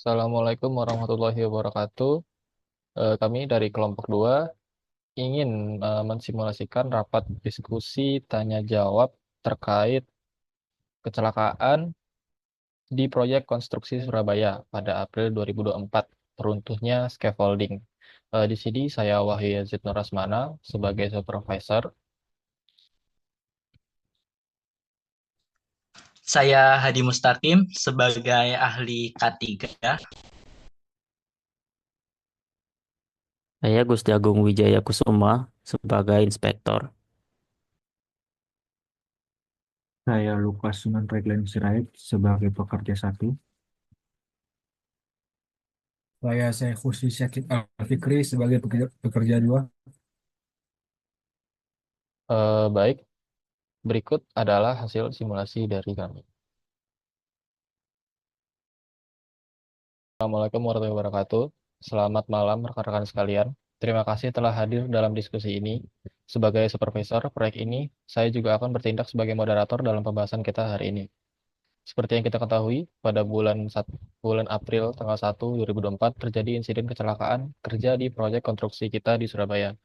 Assalamualaikum warahmatullahi wabarakatuh. Kami dari kelompok 2 ingin mensimulasikan rapat diskusi tanya jawab terkait kecelakaan di proyek konstruksi Surabaya pada April 2024, runtuhnya scaffolding. Di sini saya Wahyu Yazid Nurasmana sebagai supervisor. Saya Hadi Mustaqim sebagai ahli K3. Saya Gusti Agung Wijaya Kusuma sebagai inspektor. Saya Lukas Sunan Reglen Sirait sebagai pekerja satu. Saya Saifuddin Syakib Al-Fikri sebagai pekerja dua. Baik, berikut adalah hasil simulasi dari kami. Assalamualaikum warahmatullahi wabarakatuh. Selamat malam rekan-rekan sekalian. Terima kasih telah hadir dalam diskusi ini. Sebagai supervisor proyek ini, saya juga akan bertindak sebagai moderator dalam pembahasan kita hari ini. Seperti yang kita ketahui, pada bulan April tanggal 1 2024 terjadi insiden kecelakaan kerja di proyek konstruksi kita di Surabaya,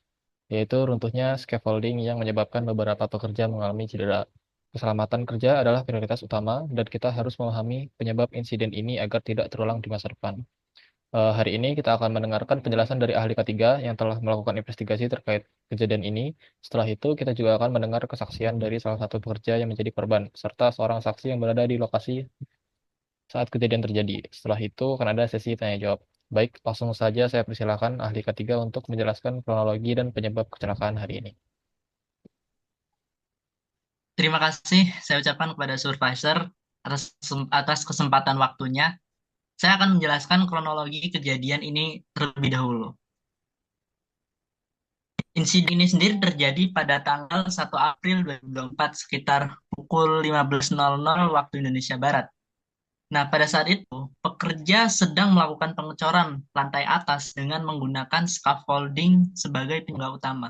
yaitu runtuhnya scaffolding yang menyebabkan beberapa pekerja mengalami cedera. Keselamatan kerja adalah prioritas utama dan kita harus memahami penyebab insiden ini agar tidak terulang di masa depan. Hari ini kita akan mendengarkan penjelasan dari ahli ketiga yang telah melakukan investigasi terkait kejadian ini. Setelah itu, kita juga akan mendengar kesaksian dari salah satu pekerja yang menjadi korban, serta seorang saksi yang berada di lokasi saat kejadian terjadi. Setelah itu, akan ada sesi tanya jawab. Baik, langsung saja saya persilakan ahli ketiga untuk menjelaskan kronologi dan penyebab kecelakaan hari ini. Terima kasih saya ucapkan kepada supervisor atas kesempatan waktunya. Saya akan menjelaskan kronologi kejadian ini terlebih dahulu. Insiden ini sendiri terjadi pada tanggal 1 April 2024 sekitar pukul 15.00 waktu Indonesia Barat. Nah, pada saat itu, pekerja sedang melakukan pengecoran lantai atas dengan menggunakan scaffolding sebagai penyangga utama.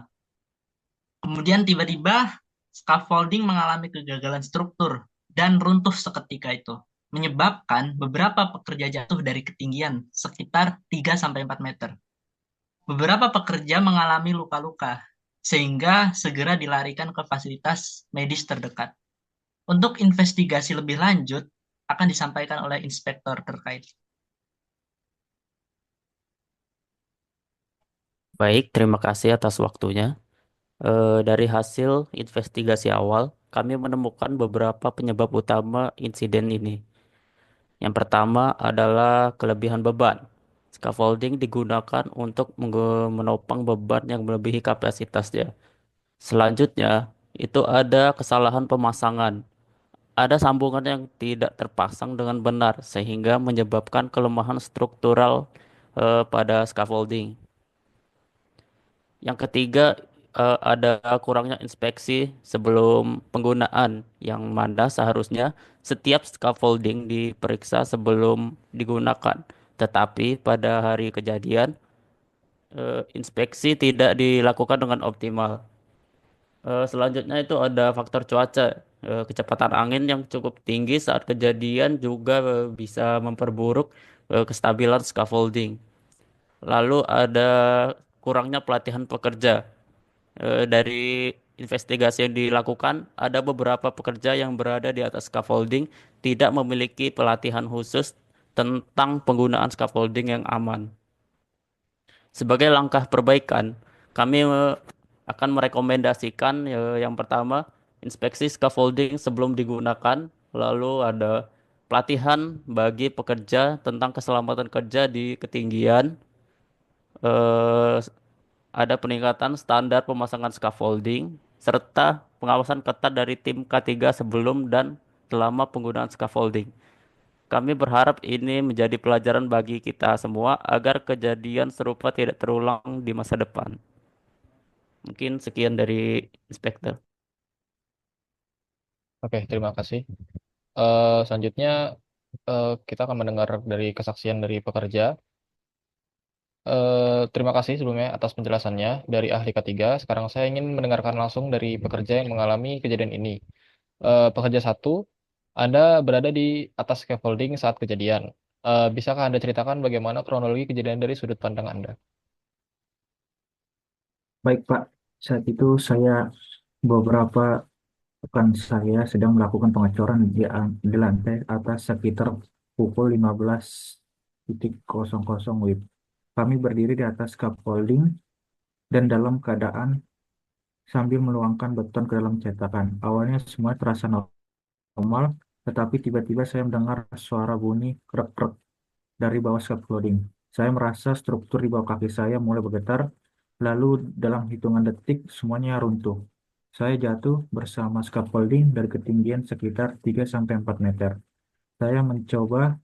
Kemudian tiba-tiba scaffolding mengalami kegagalan struktur dan runtuh seketika itu, menyebabkan beberapa pekerja jatuh dari ketinggian sekitar 3-4 meter. Beberapa pekerja mengalami luka-luka, sehingga segera dilarikan ke fasilitas medis terdekat. Untuk investigasi lebih lanjut, akan disampaikan oleh inspektor terkait. Baik, terima kasih atas waktunya. Dari hasil investigasi awal, kami menemukan beberapa penyebab utama insiden ini. Yang pertama adalah kelebihan beban. Scaffolding digunakan untuk menopang beban yang melebihi kapasitasnya. Selanjutnya, itu ada kesalahan pemasangan. Ada sambungan yang tidak terpasang dengan benar sehingga menyebabkan kelemahan struktural pada scaffolding. Yang ketiga, ada kurangnya inspeksi sebelum penggunaan, yang mana seharusnya setiap scaffolding diperiksa sebelum digunakan. Tetapi pada hari kejadian, inspeksi tidak dilakukan dengan optimal. Selanjutnya itu ada faktor cuaca. Kecepatan angin yang cukup tinggi saat kejadian juga bisa memperburuk kestabilan scaffolding. Lalu ada kurangnya pelatihan pekerja. Dari investigasi yang dilakukan, ada beberapa pekerja yang berada di atas scaffolding tidak memiliki pelatihan khusus tentang penggunaan scaffolding yang aman. Sebagai langkah perbaikan, kami akan merekomendasikan yang pertama, inspeksi scaffolding sebelum digunakan, lalu ada pelatihan bagi pekerja tentang keselamatan kerja di ketinggian, eh, ada peningkatan standar pemasangan scaffolding, serta pengawasan ketat dari tim K3 sebelum dan selama penggunaan scaffolding. Kami berharap ini menjadi pelajaran bagi kita semua agar kejadian serupa tidak terulang di masa depan. Mungkin sekian dari inspektor. Oke, terima kasih. Selanjutnya, kita akan mendengar dari kesaksian dari pekerja. Terima kasih sebelumnya atas penjelasannya dari ahli ketiga. Sekarang saya ingin mendengarkan langsung dari pekerja yang mengalami kejadian ini. Pekerja satu, Anda berada di atas scaffolding saat kejadian. Bisakah Anda ceritakan bagaimana kronologi kejadian dari sudut pandang Anda? Baik, Pak. Saat itu beberapa rekan saya sedang melakukan pengecoran di lantai atas sekitar pukul 15.00 WIB. Kami berdiri di atas scaffolding dan dalam keadaan sambil menuangkan beton ke dalam cetakan. Awalnya semua terasa normal, tetapi tiba-tiba saya mendengar suara bunyi krek-krek dari bawah scaffolding. Saya merasa struktur di bawah kaki saya mulai bergetar, lalu dalam hitungan detik semuanya runtuh. Saya jatuh bersama scaffolding dari ketinggian sekitar 3 sampai 4 meter. Saya mencoba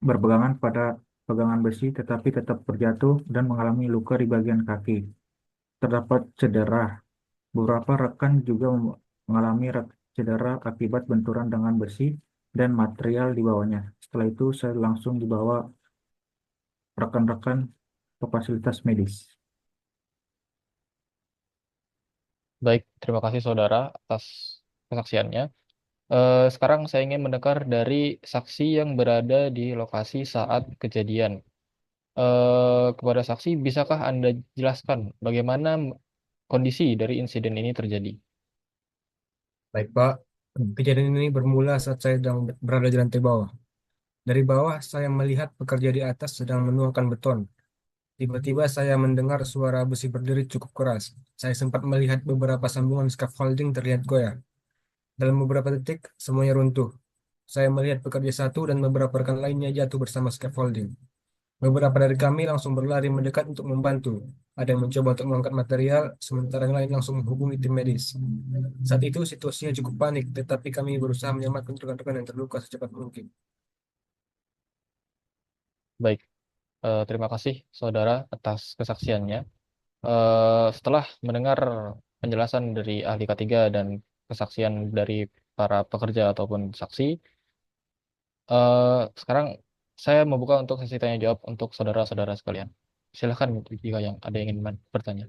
berpegangan pada pegangan besi tetapi tetap terjatuh dan mengalami luka di bagian kaki. Terdapat cedera. Beberapa rekan juga mengalami cedera akibat benturan dengan besi dan material di bawahnya. Setelah itu saya langsung dibawa rekan-rekan ke fasilitas medis. Baik, terima kasih saudara atas kesaksiannya. Sekarang saya ingin mendengar dari saksi yang berada di lokasi saat kejadian. Kepada saksi, bisakah Anda jelaskan bagaimana kondisi dari insiden ini terjadi? Baik, Pak. Kejadian ini bermula saat saya sedang berada di lantai bawah. Dari bawah, saya melihat pekerja di atas sedang menuangkan beton. Tiba-tiba saya mendengar suara besi berdiri cukup keras. Saya sempat melihat beberapa sambungan scaffolding terlihat goyah. Dalam beberapa detik, semuanya runtuh. Saya melihat pekerja satu dan beberapa rekan lainnya jatuh bersama scaffolding. Beberapa dari kami langsung berlari mendekat untuk membantu. Ada yang mencoba untuk mengangkat material, sementara yang lain langsung menghubungi tim medis. Saat itu situasinya cukup panik, tetapi kami berusaha menyelamatkan rekan-rekan yang terluka secepat mungkin. Baik, terima kasih saudara atas kesaksiannya. Setelah mendengar penjelasan dari ahli ketiga dan kesaksian dari para pekerja ataupun saksi, sekarang saya membuka untuk sesi tanya jawab untuk saudara-saudara sekalian. Silakan jika yang ada yang ingin bertanya.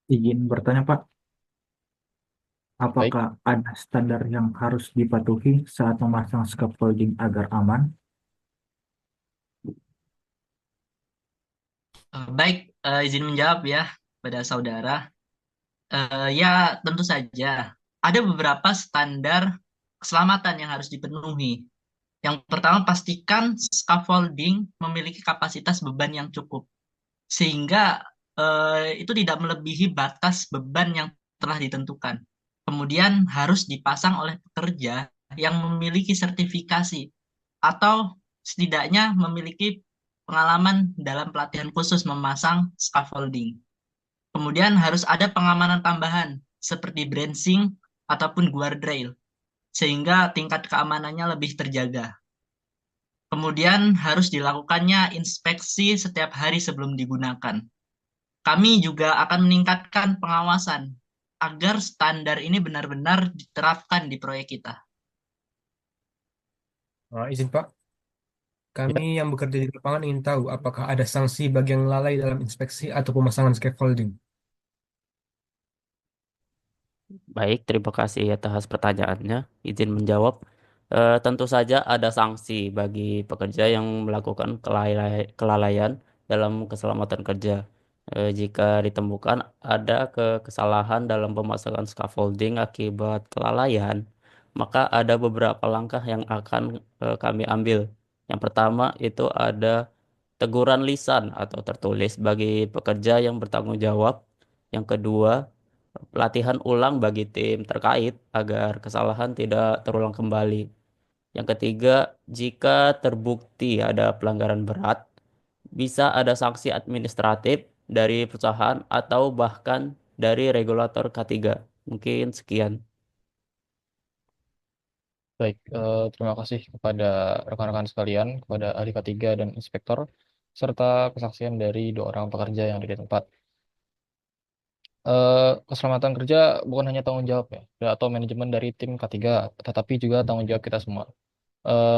Izin bertanya, Pak, Baik, apakah ada standar yang harus dipatuhi saat memasang scaffolding agar aman? Baik, izin menjawab ya pada saudara. Ya, tentu saja ada beberapa standar keselamatan yang harus dipenuhi. Yang pertama, pastikan scaffolding memiliki kapasitas beban yang cukup, sehingga itu tidak melebihi batas beban yang telah ditentukan. Kemudian harus dipasang oleh pekerja yang memiliki sertifikasi atau setidaknya memiliki pengalaman dalam pelatihan khusus memasang scaffolding. Kemudian harus ada pengamanan tambahan seperti branching ataupun guardrail sehingga tingkat keamanannya lebih terjaga. Kemudian harus dilakukannya inspeksi setiap hari sebelum digunakan. Kami juga akan meningkatkan pengawasan agar standar ini benar-benar diterapkan di proyek kita. Izin Pak, kami ya. yang bekerja di lapangan ingin tahu apakah ada sanksi bagi yang lalai dalam inspeksi atau pemasangan scaffolding. Baik, terima kasih atas pertanyaannya. Izin menjawab. Tentu saja ada sanksi bagi pekerja yang melakukan kelalaian dalam keselamatan kerja. Jika ditemukan ada kesalahan dalam pemasangan scaffolding akibat kelalaian, maka ada beberapa langkah yang akan kami ambil. Yang pertama itu ada teguran lisan atau tertulis bagi pekerja yang bertanggung jawab. Yang kedua, pelatihan ulang bagi tim terkait agar kesalahan tidak terulang kembali. Yang ketiga, jika terbukti ada pelanggaran berat, bisa ada sanksi administratif dari perusahaan atau bahkan dari regulator K3. Mungkin sekian. Baik, terima kasih kepada rekan-rekan sekalian, kepada ahli ketiga dan inspektor, serta kesaksian dari dua orang pekerja yang ada di tempat. Keselamatan kerja bukan hanya tanggung jawab ya, atau manajemen dari tim K3, tetapi juga tanggung jawab kita semua.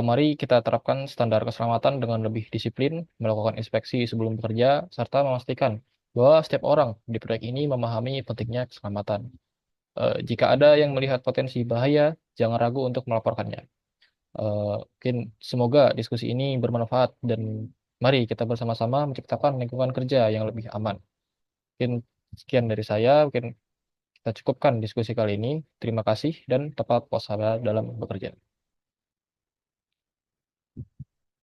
Mari kita terapkan standar keselamatan dengan lebih disiplin, melakukan inspeksi sebelum bekerja, serta memastikan bahwa setiap orang di proyek ini memahami pentingnya keselamatan. Jika ada yang melihat potensi bahaya, jangan ragu untuk melaporkannya. Mungkin semoga diskusi ini bermanfaat dan mari kita bersama-sama menciptakan lingkungan kerja yang lebih aman. Mungkin sekian dari saya, mungkin kita cukupkan diskusi kali ini. Terima kasih dan tetap waspada dalam bekerja.